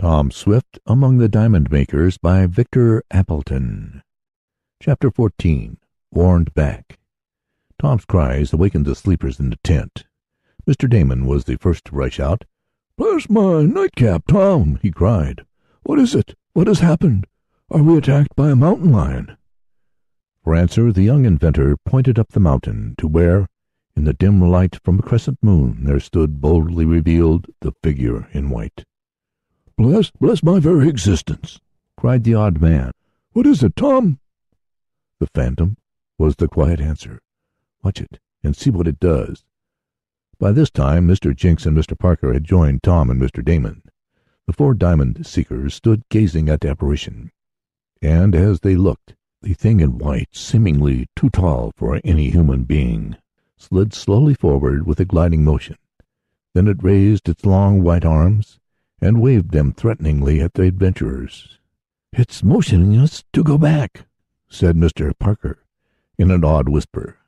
Tom Swift Among the Diamond Makers by Victor Appleton. Chapter 14. Warned Back. Tom's cries awakened the sleepers in the tent. Mr. Damon was the first to rush out. "Bless my nightcap, Tom!" he cried. "What is it? What has happened? Are we attacked by a mountain lion?" For answer, the young inventor pointed up the mountain to where, in the dim light from a crescent moon, there stood boldly revealed the figure in white. Bless my very existence!" cried the odd man. "What is it, Tom?" "The phantom," was the quiet answer. "Watch it, and see what it does." By this time Mr. Jinks and Mr. Parker had joined Tom and Mr. Damon. The four diamond seekers stood gazing at the apparition, and as they looked, the thing in white, seemingly too tall for any human being, slid slowly forward with a gliding motion. Then it raised its long white arms and waved them threateningly at the adventurers. "It's motioning us to go back," said Mr. Parker in an awed whisper.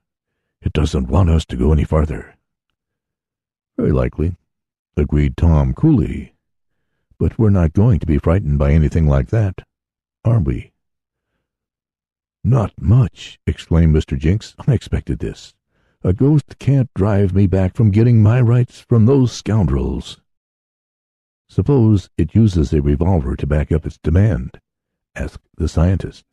"It doesn't want us to go any farther." "Very likely," agreed Tom coolly. "But we're not going to be frightened by anything like that, are we?" "Not much," exclaimed Mr. Jinks. "I expected this. A ghost can't drive me back from getting my rights from those scoundrels." "Suppose it uses a revolver to back up its demand?" asked the scientist.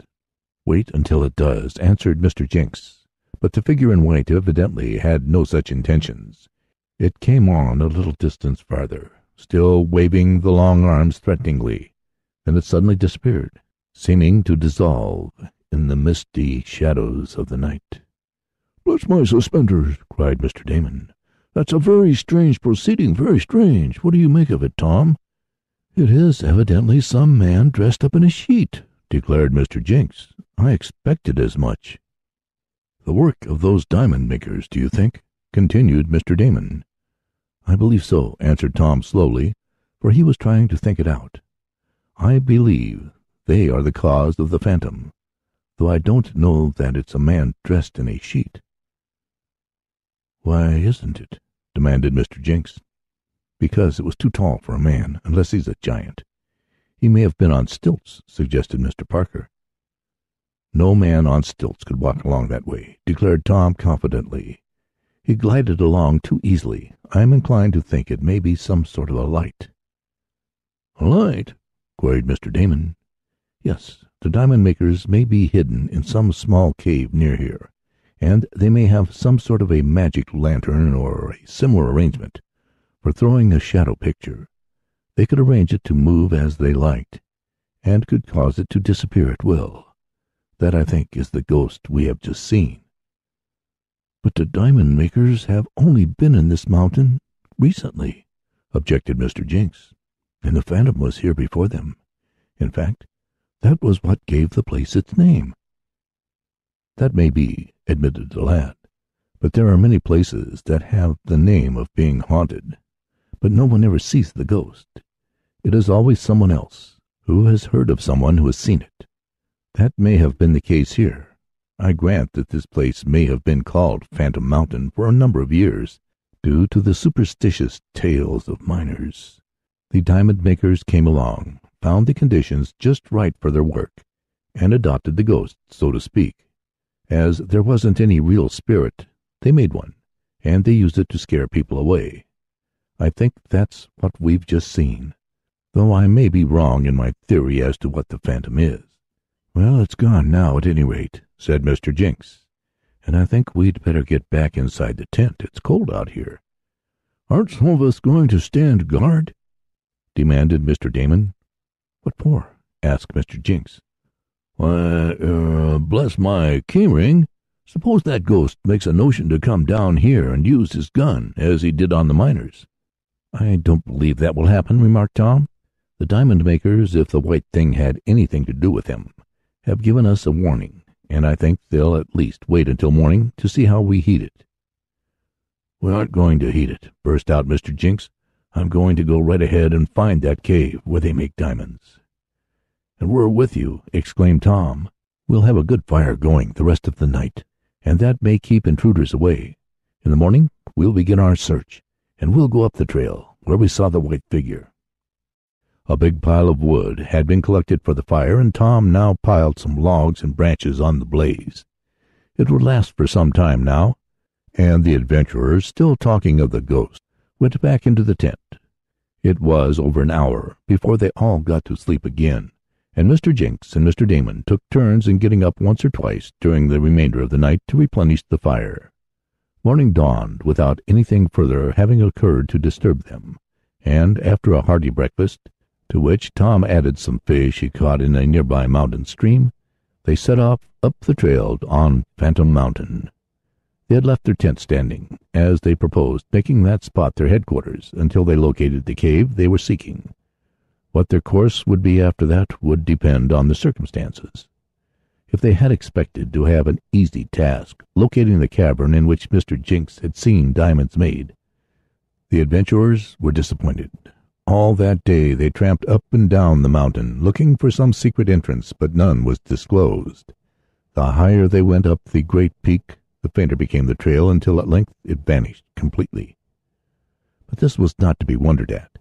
"Wait until it does," answered Mr. Jinks. But the figure in white evidently had no such intentions. It came on a little distance farther, still waving the long arms threateningly. Then it suddenly disappeared, seeming to dissolve in the misty shadows of the night. "Bless my suspenders!" cried Mr. Damon. "That's a very strange proceeding, very strange. What do you make of it, Tom?" "It is evidently some man dressed up in a sheet," declared Mr. Jinks. "I expected as much." "The work of those diamond makers, do you think?" continued Mr. Damon. "I believe so," answered Tom slowly, for he was trying to think it out. "I believe they are the cause of the phantom, though I don't know that it's a man dressed in a sheet." "Why isn't it?" demanded Mr. Jinks. "Because it was too tall for a man, unless he's a giant. He may have been on stilts," suggested Mr. Parker. "No man on stilts could walk along that way," declared Tom confidently. "He glided along too easily. I'm inclined to think it may be some sort of a light." "A light?" queried Mr. Damon. "Yes. The diamond makers may be hidden in some small cave near here, and they may have some sort of a magic lantern or a similar arrangement for throwing a shadow picture. They could arrange it to move as they liked, and could cause it to disappear at will. That, I think, is the ghost we have just seen." "But the diamond makers have only been in this mountain recently," objected Mr. Jinks, "and the phantom was here before them. In fact, that was what gave the place its name." "That may be," admitted the lad, "but there are many places that have the name of being haunted, but no one ever sees the ghost. It is always someone else, who has heard of someone who has seen it. That may have been the case here. I grant that this place may have been called Phantom Mountain for a number of years, due to the superstitious tales of miners. The diamond makers came along, found the conditions just right for their work, and adopted the ghost, so to speak. As there wasn't any real spirit, they made one, and they used it to scare people away. I think that's what we've just seen, though I may be wrong in my theory as to what the phantom is." "Well, it's gone now, at any rate," said Mr. Jinks, "and I think we'd better get back inside the tent. It's cold out here." "Aren't some of us going to stand guard?" demanded Mr. Damon. "What for?" asked Mr. Jinks. "Why, bless my keyring, suppose that ghost makes a notion to come down here and use his gun, as he did on the miners." "I don't believe that will happen," remarked Tom. "The diamond makers, if the white thing had anything to do with them, have given us a warning, and I think they'll at least wait until morning to see how we heed it." "We aren't going to heed it," burst out Mr. Jinks. "I'm going to go right ahead and find that cave where they make diamonds." "And we're with you," exclaimed Tom. "We'll have a good fire going the rest of the night, and that may keep intruders away. In the morning we'll begin our search, and we'll go up the trail where we saw the white figure." A big pile of wood had been collected for the fire, and Tom now piled some logs and branches on the blaze. It would last for some time now, and the adventurers, still talking of the ghost, went back into the tent. It was over an hour before they all got to sleep again, and Mr. Jinks and Mr. Damon took turns in getting up once or twice during the remainder of the night to replenish the fire. Morning dawned without anything further having occurred to disturb them, and after a hearty breakfast, to which Tom added some fish he caught in a nearby mountain stream, they set off up the trail on Phantom Mountain. They had left their tent standing, as they proposed, making that spot their headquarters until they located the cave they were seeking. What their course would be after that would depend on the circumstances. If they had expected to have an easy task locating the cavern in which Mr. Jinks had seen diamonds made, the adventurers were disappointed. All that day they tramped up and down the mountain, looking for some secret entrance, but none was disclosed. The higher they went up the great peak, the fainter became the trail, until at length it vanished completely. But this was not to be wondered at,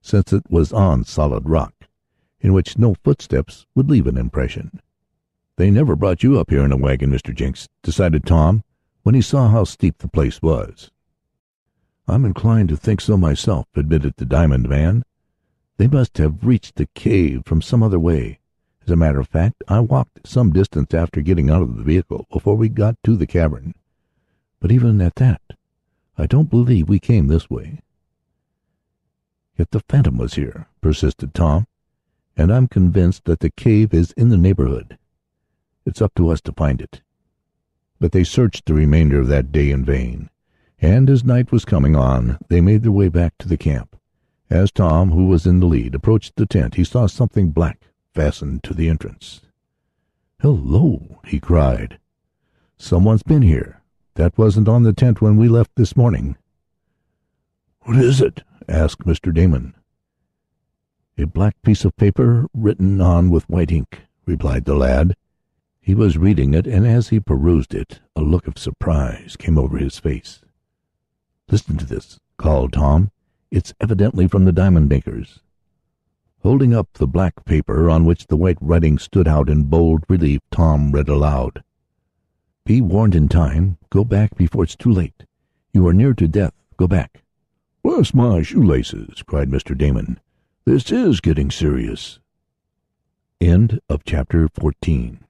since it was on solid rock, in which no footsteps would leave an impression. "They never brought you up here in a wagon, Mr. Jinks," decided Tom, when he saw how steep the place was. "I'm inclined to think so myself," admitted the diamond man. "They must have reached the cave from some other way. As a matter of fact, I walked some distance after getting out of the vehicle before we got to the cavern. But even at that, I don't believe we came this way." "Yet the phantom was here," persisted Tom, "and I'm convinced that the cave is in the neighborhood. It's up to us to find it." But they searched the remainder of that day in vain, and as night was coming on they made their way back to the camp. As Tom, who was in the lead, approached the tent, he saw something black fastened to the entrance. "Hello!" he cried. "Someone's been here. That wasn't on the tent when we left this morning." "What is it?" asked Mr. Damon. "A black piece of paper written on with white ink," replied the lad. He was reading it, and as he perused it, a look of surprise came over his face. "Listen to this," called Tom. "It's evidently from the diamond makers." Holding up the black paper on which the white writing stood out in bold relief, Tom read aloud: "Be warned in time. Go back before it's too late. You are near to death. Go back." "Bless my shoelaces!" cried Mr. Damon. "This is getting serious." End of chapter 14.